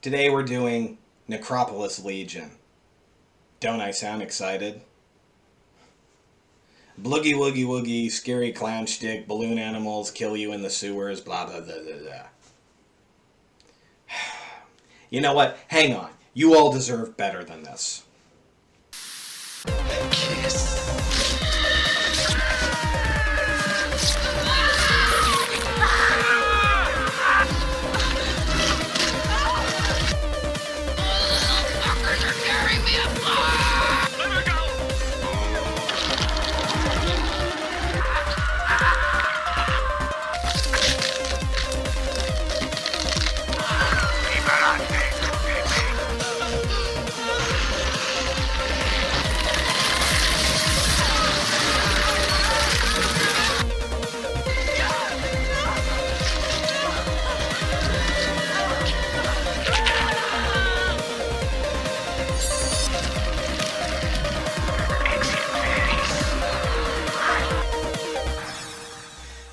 Today we're doing Necropolis Legion. Don't I sound excited? Bloogie woogie woogie, scary clown shtick, balloon animals, kill you in the sewers, blah blah blah blah blah. You know what? Hang on. You all deserve better than this. Kiss.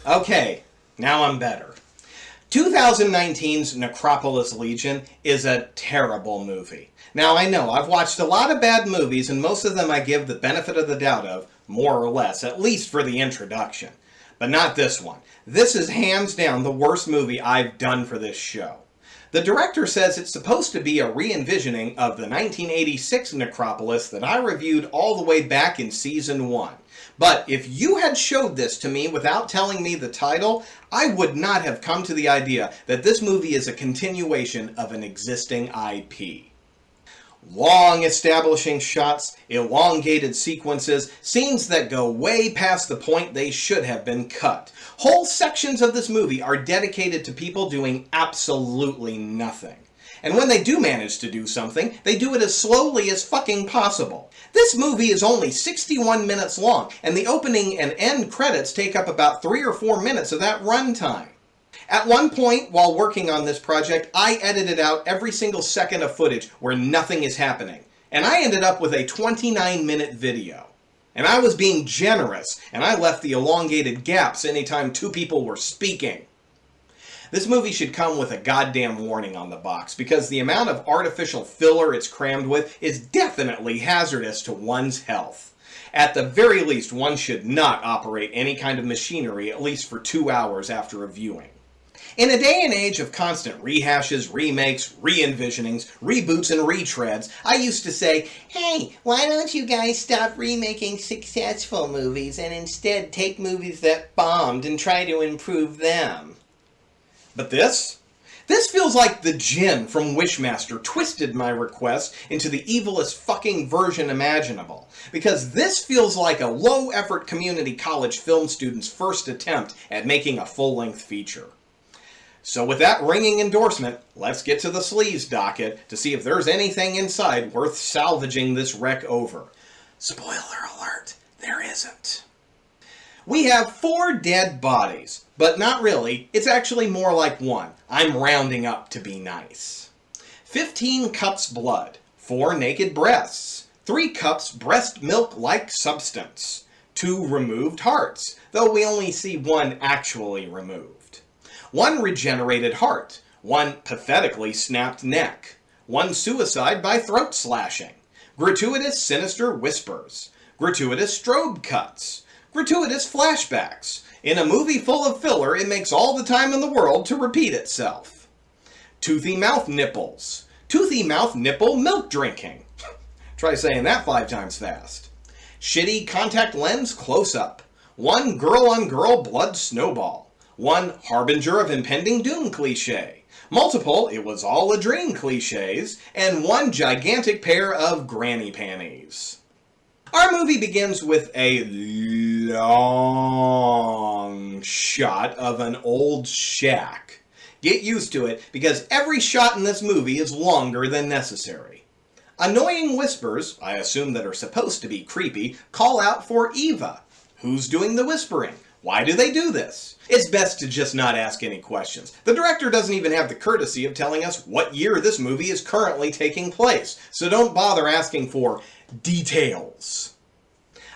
Okay, now I'm better. 2019's Necropolis Legion is a terrible movie. Now I know, I've watched a lot of bad movies and most of them I give the benefit of the doubt of, more or less, at least for the introduction. But not this one. This is hands down the worst movie I've done for this show. The director says it's supposed to be a re-envisioning of the 1986 Necropolis that I reviewed all the way back in Season 1. But if you had showed this to me without telling me the title, I would not have come to the idea that this movie is a continuation of an existing IP. Long establishing shots, elongated sequences, scenes that go way past the point they should have been cut. Whole sections of this movie are dedicated to people doing absolutely nothing. And when they do manage to do something, they do it as slowly as fucking possible. This movie is only 61 minutes long, and the opening and end credits take up about 3 or 4 minutes of that runtime. At one point, while working on this project, I edited out every single second of footage where nothing is happening. And I ended up with a 29-minute video. And I was being generous, and I left the elongated gaps anytime two people were speaking. This movie should come with a goddamn warning on the box, because the amount of artificial filler it's crammed with is definitely hazardous to one's health. At the very least, one should not operate any kind of machinery at least for 2 hours after a viewing. In a day and age of constant rehashes, remakes, re-envisionings, reboots, and retreads, I used to say, hey, why don't you guys stop remaking successful movies and instead take movies that bombed and try to improve them? But this feels like the djinn from Wishmaster twisted my request into the evilest fucking version imaginable. Because this feels like a low-effort community college film student's first attempt at making a full-length feature. So with that ringing endorsement, let's get to the sleaze docket to see if there's anything inside worth salvaging this wreck over. Spoiler alert, there isn't. We have 4 dead bodies, but not really. It's actually more like 1. I'm rounding up to be nice. 15 cups blood, 4 naked breasts, 3 cups breast milk-like substance, 2 removed hearts, though we only see 1 actually removed. 1 regenerated heart, 1 pathetically snapped neck, 1 suicide by throat slashing, gratuitous sinister whispers, gratuitous strobe cuts, gratuitous flashbacks. In a movie full of filler, it makes all the time in the world to repeat itself. Toothy mouth nipples, toothy mouth nipple milk drinking. Try saying that 5 times fast. Shitty contact lens close-up, 1 girl-on-girl blood snowball, 1 harbinger of impending doom cliche, multiple it was all a dream cliches, and 1 gigantic pair of granny panties. Our movie begins with a long shot of an old shack. Get used to it, because every shot in this movie is longer than necessary. Annoying whispers, I assume that are supposed to be creepy, call out for Eva. Who's doing the whispering? Why do they do this? It's best to just not ask any questions. The director doesn't even have the courtesy of telling us what year this movie is currently taking place, so don't bother asking for details.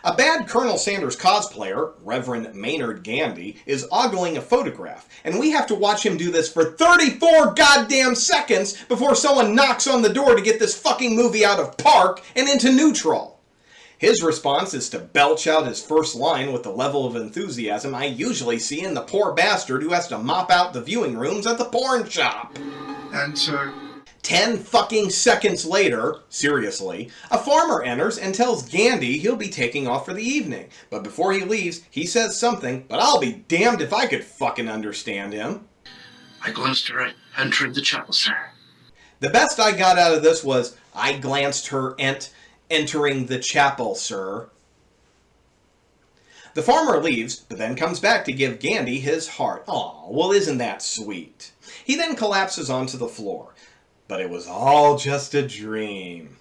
A bad Colonel Sanders cosplayer, Reverend Maynard Gandy, is ogling a photograph, and we have to watch him do this for 34 goddamn seconds before someone knocks on the door to get this fucking movie out of park and into neutral. His response is to belch out his first line with the level of enthusiasm I usually see in the poor bastard who has to mop out the viewing rooms at the porn shop. Enter. 10 fucking seconds later, seriously, a farmer enters and tells Gandy he'll be taking off for the evening. But before he leaves, he says something, but I'll be damned if I could fucking understand him. I glanced her entering the chapel, sir. The best I got out of this was, I glanced her entering the chapel, sir. The farmer leaves, but then comes back to give Gandy his heart. Aw, well isn't that sweet? He then collapses onto the floor. But it was all just a dream.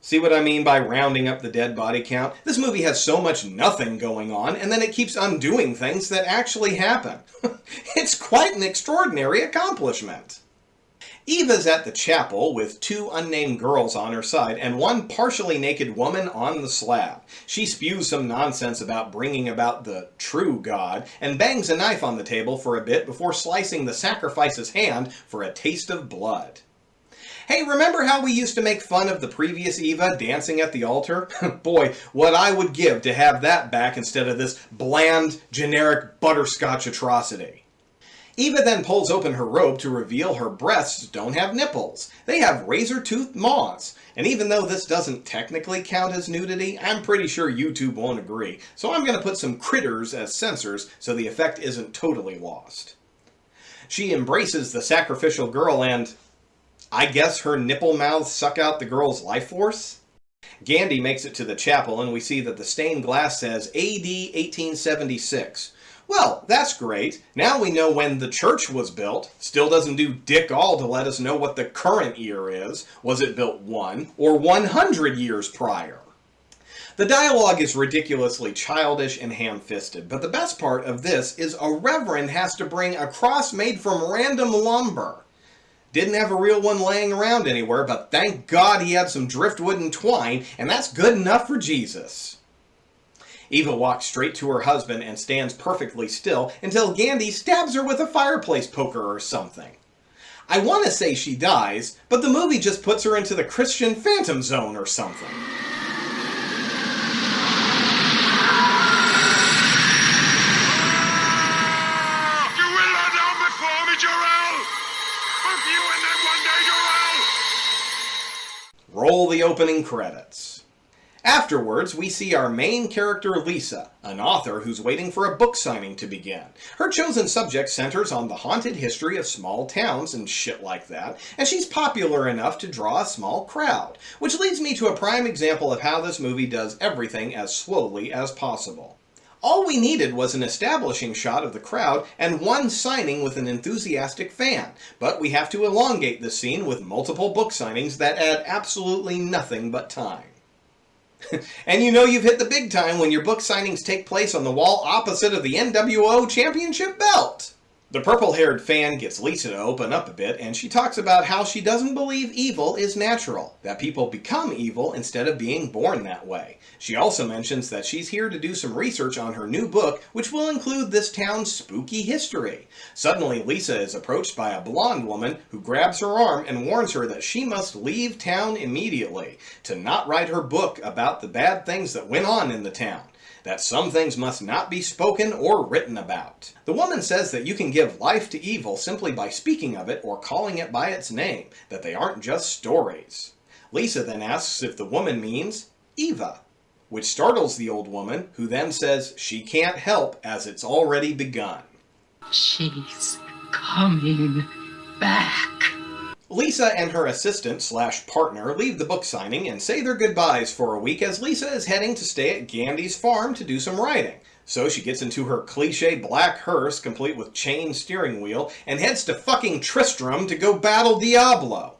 See what I mean by rounding up the dead body count? This movie has so much nothing going on, and then it keeps undoing things that actually happen. It's quite an extraordinary accomplishment. Eva's at the chapel with 2 unnamed girls on her side and 1 partially naked woman on the slab. She spews some nonsense about bringing about the true God and bangs a knife on the table for a bit before slicing the sacrifice's hand for a taste of blood. Hey, remember how we used to make fun of the previous Eva dancing at the altar? Boy, what I would give to have that back instead of this bland, generic butterscotch atrocity. Eva then pulls open her robe to reveal her breasts don't have nipples. They have razor-toothed maws. And even though this doesn't technically count as nudity, I'm pretty sure YouTube won't agree. So I'm going to put some critters as censors so the effect isn't totally lost. She embraces the sacrificial girl and, I guess her nipple mouths suck out the girl's life force? Gandy makes it to the chapel and we see that the stained glass says AD 1876. Well, that's great. Now we know when the church was built. Still doesn't do dick all to let us know what the current year is. Was it built 1 or 100 years prior? The dialogue is ridiculously childish and ham-fisted, but the best part of this is a reverend has to bring a cross made from random lumber. Didn't have a real one laying around anywhere, but thank God he had some driftwood and twine, and that's good enough for Jesus. Eva walks straight to her husband and stands perfectly still until Gandy stabs her with a fireplace poker or something. I want to say she dies, but the movie just puts her into the Christian Phantom Zone or something. Roll the opening credits. Afterwards, we see our main character Lisa, an author who's waiting for a book signing to begin. Her chosen subject centers on the haunted history of small towns and shit like that, and she's popular enough to draw a small crowd, which leads me to a prime example of how this movie does everything as slowly as possible. All we needed was an establishing shot of the crowd and one signing with an enthusiastic fan, but we have to elongate the scene with multiple book signings that add absolutely nothing but time. And you know you've hit the big time when your book signings take place on the wall opposite of the NWO Championship belt. The purple-haired fan gets Lisa to open up a bit, and she talks about how she doesn't believe evil is natural, that people become evil instead of being born that way. She also mentions that she's here to do some research on her new book, which will include this town's spooky history. Suddenly, Lisa is approached by a blonde woman who grabs her arm and warns her that she must leave town immediately, to not write her book about the bad things that went on in the town. That some things must not be spoken or written about. The woman says that you can give life to evil simply by speaking of it or calling it by its name, that they aren't just stories. Lisa then asks if the woman means Eva, which startles the old woman, who then says she can't help as it's already begun. She's coming back. Lisa and her assistant/partner leave the book signing and say their goodbyes for a week as Lisa is heading to stay at Gandy's farm to do some writing. So she gets into her cliché black hearse complete with chain steering wheel and heads to fucking Tristram to go battle Diablo.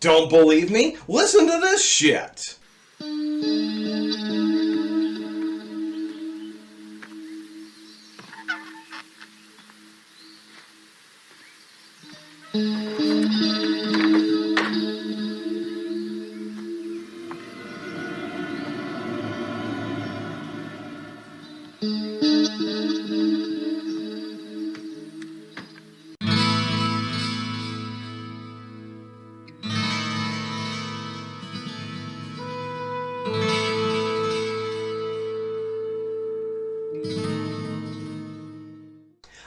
Don't believe me? Listen to this shit!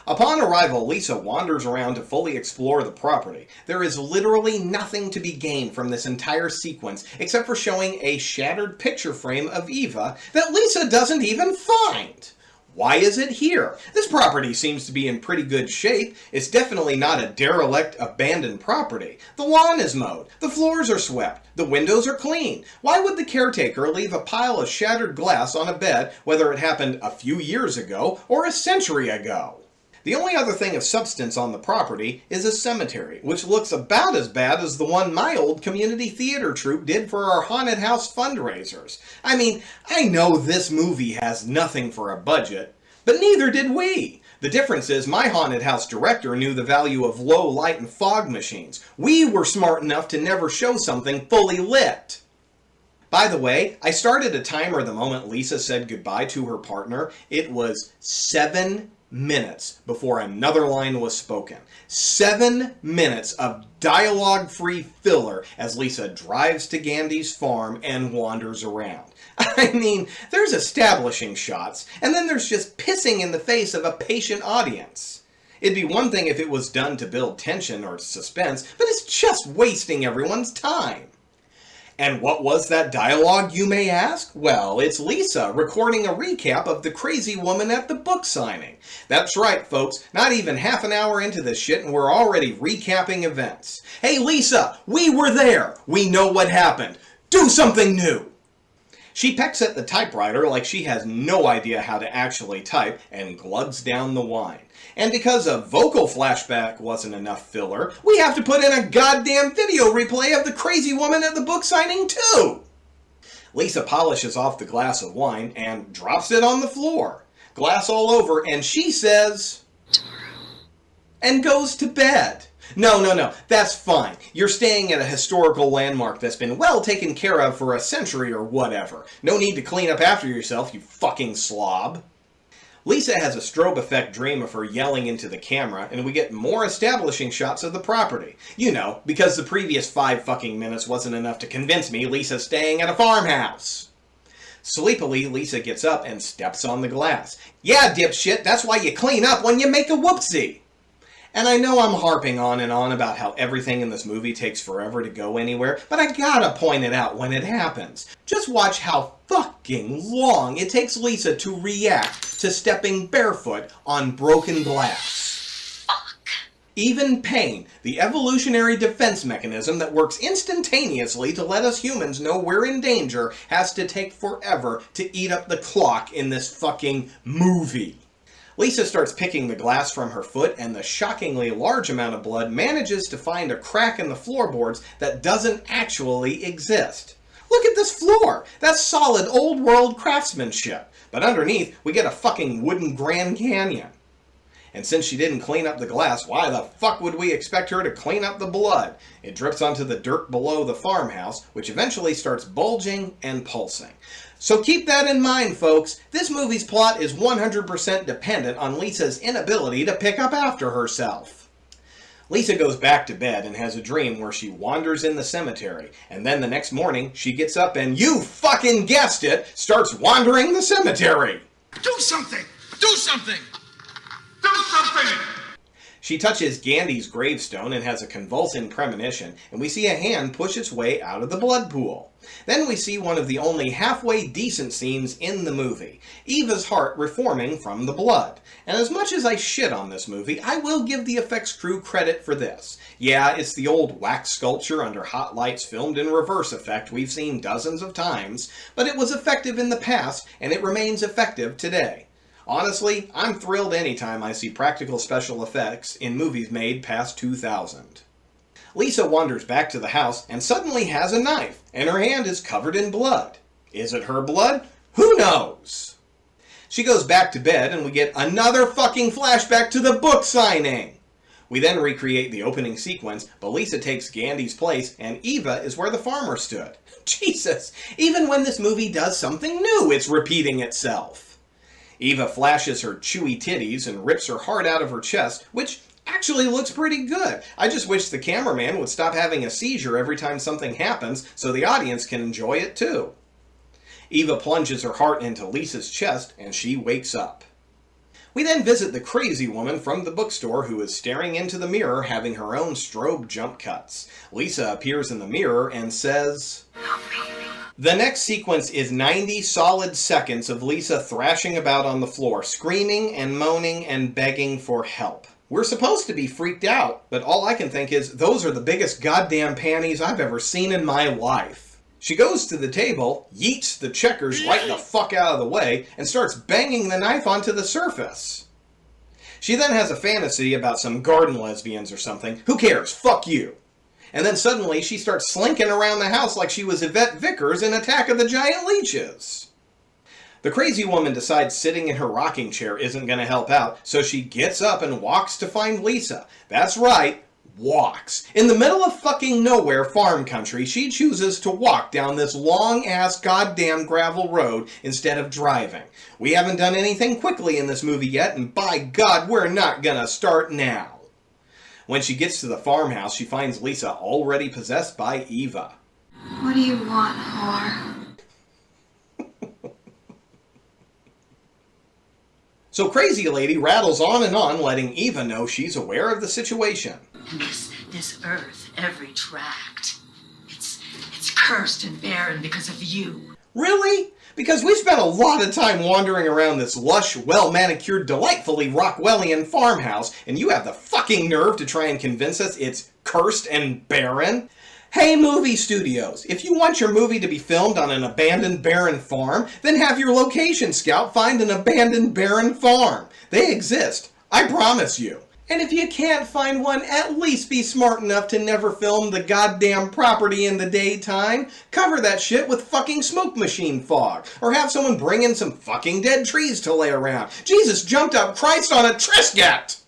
Upon arrival, Lisa wanders around to fully explore the property. There is literally nothing to be gained from this entire sequence except for showing a shattered picture frame of Eva that Lisa doesn't even find. Why is it here? This property seems to be in pretty good shape. It's definitely not a derelict, abandoned property. The lawn is mowed. The floors are swept. The windows are clean. Why would the caretaker leave a pile of shattered glass on a bed, whether it happened a few years ago or a century ago? The only other thing of substance on the property is a cemetery, which looks about as bad as the one my old community theater troupe did for our haunted house fundraisers. I mean, I know this movie has nothing for a budget, but neither did we. The difference is my haunted house director knew the value of low light and fog machines. We were smart enough to never show something fully lit. By the way, I started a timer the moment Lisa said goodbye to her partner. It was 7 minutes before another line was spoken. 7 minutes of dialogue-free filler as Lisa drives to Gandy's farm and wanders around. I mean, there's establishing shots, and then there's just pissing in the face of a patient audience. It'd be one thing if it was done to build tension or suspense, but it's just wasting everyone's time. And what was that dialogue, you may ask? Well, it's Lisa recording a recap of the crazy woman at the book signing. That's right, folks. Not even half an hour into this shit and we're already recapping events. Hey, Lisa, we were there. We know what happened. Do something new. She pecks at the typewriter like she has no idea how to actually type and glugs down the wine. And because a vocal flashback wasn't enough filler, we have to put in a goddamn video replay of the crazy woman at the book signing too! Lisa polishes off the glass of wine and drops it on the floor. Glass all over, and she says, and goes to bed. No, that's fine. You're staying at a historical landmark that's been well taken care of for a century or whatever. No need to clean up after yourself, you fucking slob. Lisa has a strobe effect dream of her yelling into the camera, and we get more establishing shots of the property. You know, because the previous 5 fucking minutes wasn't enough to convince me Lisa's staying at a farmhouse. Sleepily, Lisa gets up and steps on the glass. Yeah, dipshit, that's why you clean up when you make a whoopsie. And I know I'm harping on and on about how everything in this movie takes forever to go anywhere, but I gotta point it out when it happens. Just watch how fucking long it takes Lisa to react to stepping barefoot on broken glass. Fuck. Even pain, the evolutionary defense mechanism that works instantaneously to let us humans know we're in danger, has to take forever to eat up the clock in this fucking movie. Lisa starts picking the glass from her foot, and the shockingly large amount of blood manages to find a crack in the floorboards that doesn't actually exist. Look at this floor! That's solid old-world craftsmanship. But underneath, we get a fucking wooden Grand Canyon. And since she didn't clean up the glass, why the fuck would we expect her to clean up the blood? It drips onto the dirt below the farmhouse, which eventually starts bulging and pulsing. So keep that in mind, folks. This movie's plot is 100% dependent on Lisa's inability to pick up after herself. Lisa goes back to bed and has a dream where she wanders in the cemetery, and then the next morning she gets up and, you fucking guessed it, starts wandering the cemetery. Do something! Do something! Do something! She touches Gandy's gravestone and has a convulsing premonition, and we see a hand push its way out of the blood pool. Then we see one of the only halfway decent scenes in the movie, Eva's heart reforming from the blood. And as much as I shit on this movie, I will give the effects crew credit for this. Yeah, it's the old wax sculpture under hot lights filmed in reverse effect we've seen dozens of times, but it was effective in the past, and it remains effective today. Honestly, I'm thrilled anytime I see practical special effects in movies made past 2000. Lisa wanders back to the house and suddenly has a knife, and her hand is covered in blood. Is it her blood? Who knows? She goes back to bed and we get another fucking flashback to the book signing. We then recreate the opening sequence, but Lisa takes Gandy's place and Eva is where the farmer stood. Jesus, even when this movie does something new, it's repeating itself. Eva flashes her chewy titties and rips her heart out of her chest, which actually looks pretty good. I just wish the cameraman would stop having a seizure every time something happens so the audience can enjoy it too. Eva plunges her heart into Lisa's chest and she wakes up. We then visit the crazy woman from the bookstore who is staring into the mirror having her own strobe jump cuts. Lisa appears in the mirror and says, Help me. The next sequence is 90 solid seconds of Lisa thrashing about on the floor, screaming and moaning and begging for help. We're supposed to be freaked out, but all I can think is, those are the biggest goddamn panties I've ever seen in my life. She goes to the table, yeets the checkers right the fuck out of the way, and starts banging the knife onto the surface. She then has a fantasy about some garden lesbians or something. Who cares? Fuck you. And then suddenly she starts slinking around the house like she was Yvette Vickers in Attack of the Giant Leeches. The crazy woman decides sitting in her rocking chair isn't going to help out, so she gets up and walks to find Lisa. That's right, walks. In the middle of fucking nowhere farm country, she chooses to walk down this long-ass goddamn gravel road instead of driving. We haven't done anything quickly in this movie yet, and by God, we're not gonna start now. When she gets to the farmhouse, she finds Lisa already possessed by Eva. What do you want, whore? So Crazy Lady rattles on and on, letting Eva know she's aware of the situation. And this earth, every tract, it's cursed and barren because of you. Really? Because we spent a lot of time wandering around this lush, well-manicured, delightfully Rockwellian farmhouse, and you have the fucking nerve to try and convince us it's cursed and barren? Hey, movie studios, if you want your movie to be filmed on an abandoned barren farm, then have your location scout find an abandoned barren farm. They exist. I promise you. And if you can't find one, at least be smart enough to never film the goddamn property in the daytime. Cover that shit with fucking smoke machine fog. Or have someone bring in some fucking dead trees to lay around. Jesus jumped up Christ on a Trisket!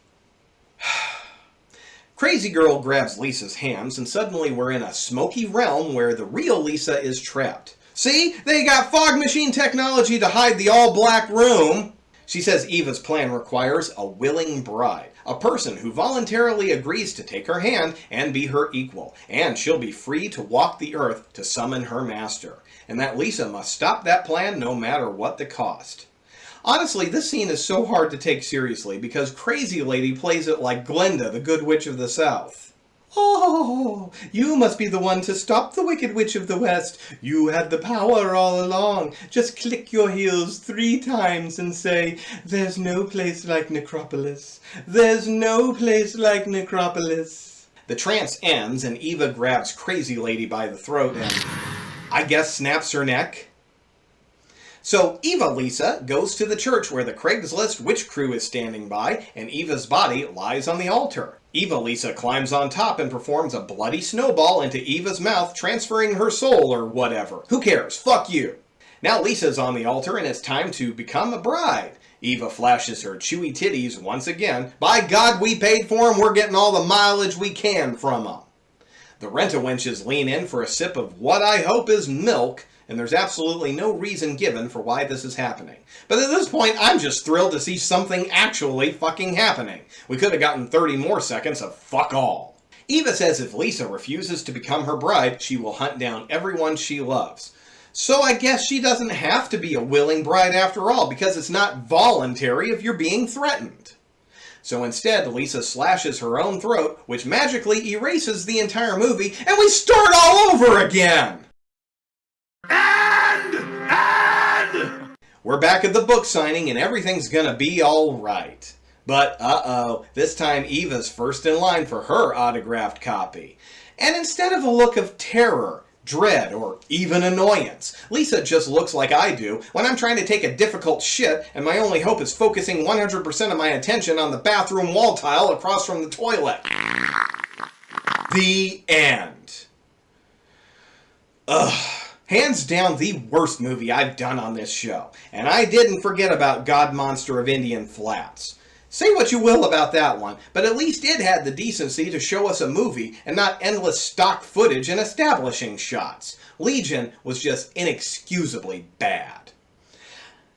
Crazy Girl grabs Lisa's hands, and suddenly we're in a smoky realm where the real Lisa is trapped. See? They got fog machine technology to hide the all-black room. She says Eva's plan requires a willing bride, a person who voluntarily agrees to take her hand and be her equal, and she'll be free to walk the earth to summon her master, and that Lisa must stop that plan no matter what the cost. Honestly, this scene is so hard to take seriously because Crazy Lady plays it like Glinda, the Good Witch of the South. Oh, you must be the one to stop the Wicked Witch of the West. You had the power all along. Just click your heels 3 times and say, "There's no place like Necropolis. There's no place like Necropolis." The trance ends and Eva grabs Crazy Lady by the throat and, I guess, snaps her neck. So Eva Lisa goes to the church where the Craigslist witch crew is standing by, and Eva's body lies on the altar. Eva Lisa climbs on top and performs a bloody snowball into Eva's mouth, transferring her soul or whatever. Who cares? Fuck you. Now Lisa's on the altar and it's time to become a bride. Eva flashes her chewy titties once again. By God, we paid for them. We're getting all the mileage we can from them. The rent-a-wenches lean in for a sip of what I hope is milk, and there's absolutely no reason given for why this is happening. But at this point, I'm just thrilled to see something actually fucking happening. We could have gotten 30 more seconds of fuck all. Eva says if Lisa refuses to become her bride, she will hunt down everyone she loves. So I guess she doesn't have to be a willing bride after all, because it's not voluntary if you're being threatened. So instead, Lisa slashes her own throat, which magically erases the entire movie, and we start all over again! We're back at the book signing and everything's gonna be alright. But uh-oh, this time Eva's first in line for her autographed copy. And instead of a look of terror, dread, or even annoyance, Lisa just looks like I do when I'm trying to take a difficult shit and my only hope is focusing 100% of my attention on the bathroom wall tile across from the toilet. The end. Ugh. Hands down the worst movie I've done on this show. And I didn't forget about God Monster of Indian Flats. Say what you will about that one, but at least it had the decency to show us a movie and not endless stock footage and establishing shots. Legion was just inexcusably bad.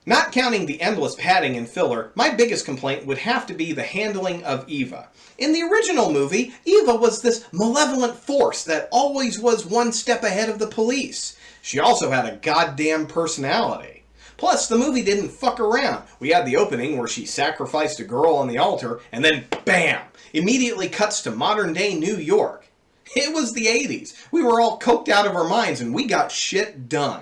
Not counting the endless padding and filler, my biggest complaint would have to be the handling of Eva. In the original movie, Eva was this malevolent force that always was one step ahead of the police. She also had a goddamn personality. Plus, the movie didn't fuck around. We had the opening where she sacrificed a girl on the altar, and then BAM! Immediately cuts to modern-day New York. It was the 80s. We were all coked out of our minds, and we got shit done.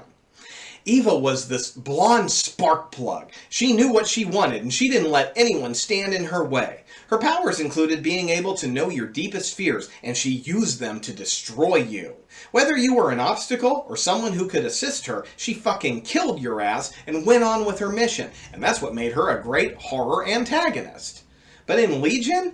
Eva was this blonde spark plug. She knew what she wanted, and she didn't let anyone stand in her way. Her powers included being able to know your deepest fears, and she used them to destroy you. Whether you were an obstacle or someone who could assist her, she fucking killed your ass and went on with her mission, and that's what made her a great horror antagonist. But in Legion,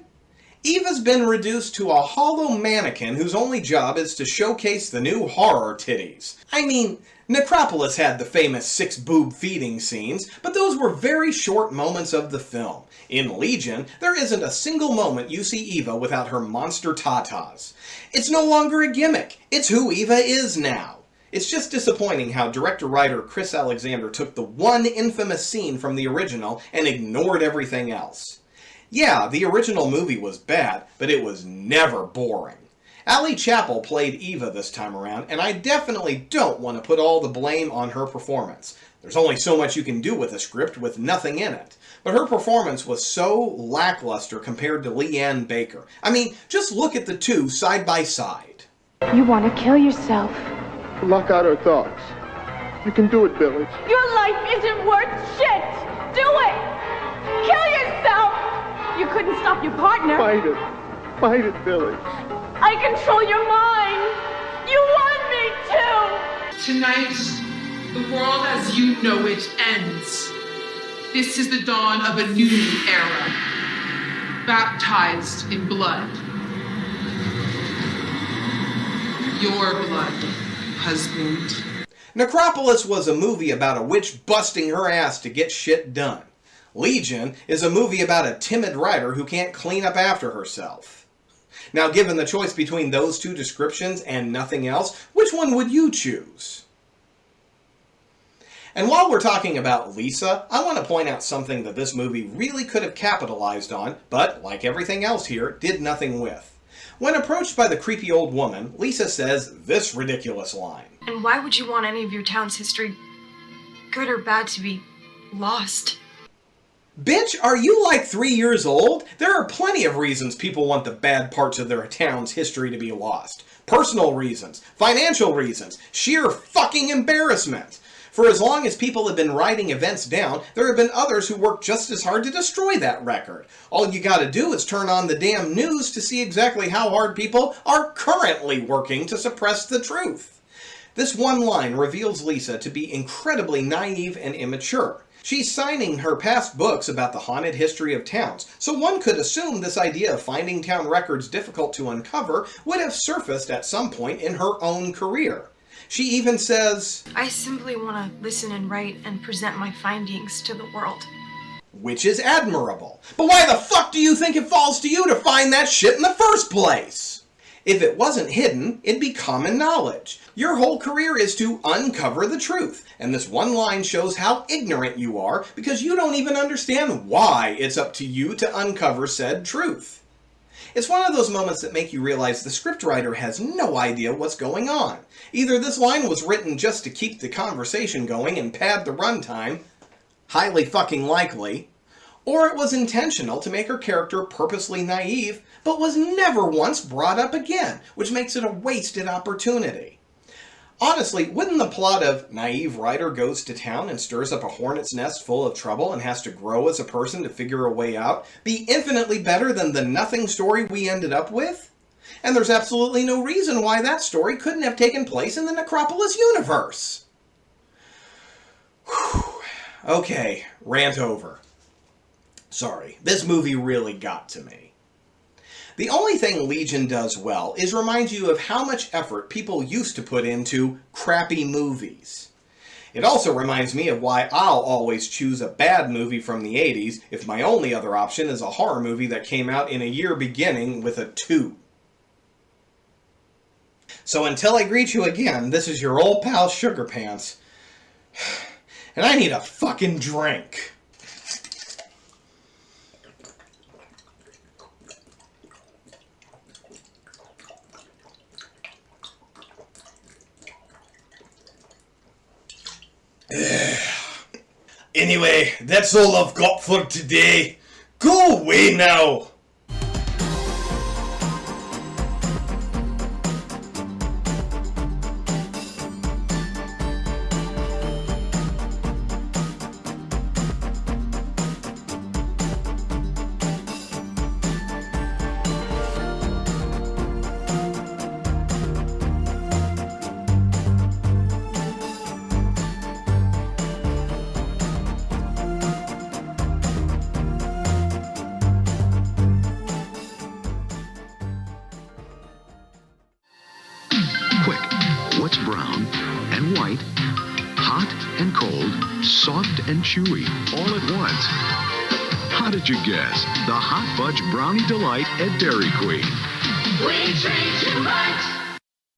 Eva's been reduced to a hollow mannequin whose only job is to showcase the new horror titties. I mean, Necropolis had the famous 6-boob feeding scenes, but those were very short moments of the film. In Legion, there isn't a single moment you see Eva without her monster tatas. It's no longer a gimmick. It's who Eva is now. It's just disappointing how director-writer Chris Alexander took the one infamous scene from the original and ignored everything else. Yeah, the original movie was bad, but it was never boring. Ali Chappell played Eva this time around, and I definitely don't want to put all the blame on her performance. There's only so much you can do with a script with nothing in it. But her performance was so lackluster compared to Leanne Baker. I mean, just look at the two side by side. You want to kill yourself. Block out her thoughts. You can do it, Billy. Your life isn't worth shit! Do it! Kill yourself! You couldn't stop your partner. Fight it. Fight it, Billy. I control your mind. You want me to! Tonight, the world as you know it ends. This is the dawn of a new era, baptized in blood. Your blood, husband. Necropolis was a movie about a witch busting her ass to get shit done. Legion is a movie about a timid writer who can't clean up after herself. Now, given the choice between those two descriptions and nothing else, which one would you choose? And while we're talking about Lisa, I want to point out something that this movie really could have capitalized on, but, like everything else here, did nothing with. When approached by the creepy old woman, Lisa says this ridiculous line. And why would you want any of your town's history, good or bad, to be lost? Bitch, are you like 3 years old? There are plenty of reasons people want the bad parts of their town's history to be lost. Personal reasons, financial reasons, sheer fucking embarrassment. For as long as people have been writing events down, there have been others who worked just as hard to destroy that record. All you gotta do is turn on the damn news to see exactly how hard people are currently working to suppress the truth. This one line reveals Lisa to be incredibly naive and immature. She's signing her past books about the haunted history of towns, so one could assume this idea of finding town records difficult to uncover would have surfaced at some point in her own career. She even says, I simply want to listen and write and present my findings to the world. which is admirable. But why the fuck do you think it falls to you to find that shit in the first place? If it wasn't hidden, it'd be common knowledge. Your whole career is to uncover the truth, and this one line shows how ignorant you are because you don't even understand why it's up to you to uncover said truth. It's one of those moments that make you realize the scriptwriter has no idea what's going on. Either this line was written just to keep the conversation going and pad the runtime, highly fucking likely, or it was intentional to make her character purposely naive, but was never once brought up again, which makes it a wasted opportunity. Honestly, wouldn't the plot of naive writer goes to town and stirs up a hornet's nest full of trouble and has to grow as a person to figure a way out be infinitely better than the nothing story we ended up with? And there's absolutely no reason why that story couldn't have taken place in the Necropolis universe. Whew. Okay, rant over. Sorry, this movie really got to me. The only thing Legion does well is remind you of how much effort people used to put into crappy movies. It also reminds me of why I'll always choose a bad movie from the 80s if my only other option is a horror movie that came out in a year beginning with a 2. So until I greet you again, this is your old pal Sugar Pants, and I need a fucking drink. Anyway, that's all I've got for today. Go away now! Quick, what's brown and white, hot and cold, soft and chewy, all at once? How did you guess? The Hot Fudge Brownie Delight at Dairy Queen. We treat you right.